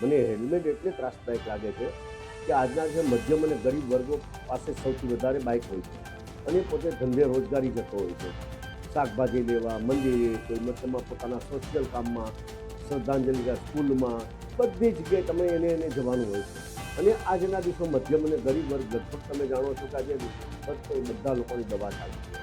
મને હેલ્મેટ એટલે ત્રાસદાયક લાગે છે કે આજના જે મધ્યમ અને ગરીબ વર્ગો પાસે સૌથી વધારે બાઇક હોય છે અને પોતે ધંધે રોજગારી જતો હોય છે, શાકભાજી લેવા, મંદિરે, કોઈ મતલબમાં પોતાના સોશિયલ કામમાં, શ્રદ્ધાંજલિ સ્કૂલમાં, બધી જગ્યાએ તમે એને જવાનું હોય છે. અને આજના દિવસો મધ્યમ અને ગરીબ વર્ગ લગભગ તમે જાણો છો કે આજે બધા લોકોની દવા ચાલે છે,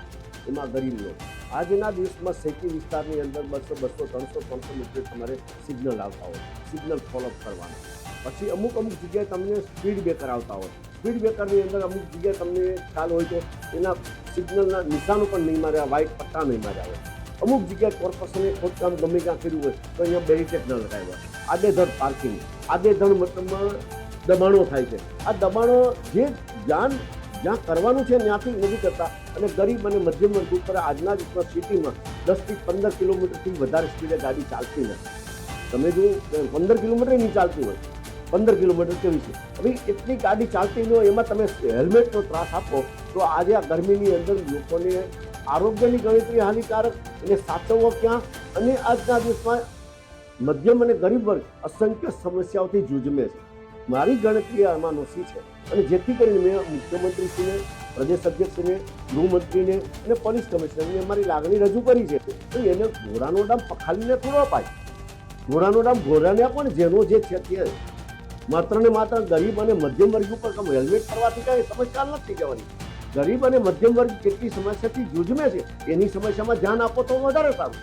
એમાં ગરીબ લોકો આજના દિવસમાં સિટી વિસ્તારની અંદર 200, 200, 300 મીટર તમારે સિગ્નલ આવતા હોય, સિગ્નલ ફોલોઅપ કરવાના. પછી અમુક જગ્યાએ તમને સ્પીડ બ્રેકર આવતા હોય, સ્પીડ બ્રેકરની અંદર અમુક જગ્યાએ તમને ખ્યાલ હોય તો એના સિગ્નલના નિશાનો પણ નહીં માર્યા, વ્હાઇટ પટ્ટા નહીં માર્યા હોય. અમુક જગ્યાએ કોર્પોરેશને ખોદકામ ગમે ત્યાં કર્યું હોય તો અહીંયા બેરિકેડ ન લગાવ્યા. આડેધડ પાર્કિંગ, આડેધડ મતલબમાં દબાણો થાય છે. આ દબાણો જે જ્યાં કરવાનું છે ત્યાંથી નથી કરતા અને ગરીબ અને મધ્યમ વર્ગ ઉપર આજના દિવસમાં સિટીમાં 10થી 15 કિલોમીટરથી વધારે સ્પીડે ગાડી ચાલતી નથી. તમે જો 15 કિલોમીટર નહીં ચાલતી હોય, 15 કિલોમીટર કેવી છે હવે એટલી ગાડી ચાલતી ન હોય, એમાં તમે હેલ્મેટનો ત્રાસ આપો તો આજે આ ગરમીની અંદર લોકોને આરોગ્યની ગણતરી હાનિકારક, એને સાચવવો ક્યાં? અને આજના દિવસમાં મધ્યમ અને ગરીબ વર્ગ અસંખ્ય સમસ્યાઓથી જૂઝમે છે. મારી ગણતરી આમાં નોંધી છે અને જેથી કરીને મેં મુખ્યમંત્રીશ્રીને, પ્રદેશ અધ્યક્ષને, ગૃહમંત્રીને અને પોલીસ કમિશનરને મારી લાગણી રજૂ કરી છે. તો એને ઘોડાનો ડામ પખાલીને થોડો અપાય, ઘોડાનો ડામ ઘોડાને આપો ને, જેનો જે છે તે. માત્ર ને માત્ર ગરીબ અને મધ્યમ વર્ગ ઉપર હેલ્મેટ કરવાથી કાંઈ સમસ્યા નથી જવાની. ગરીબ અને મધ્યમ વર્ગ કેટલી સમસ્યાથી જૂઝમે છે એની સમસ્યામાં ધ્યાન આપો તો વધારે સારું.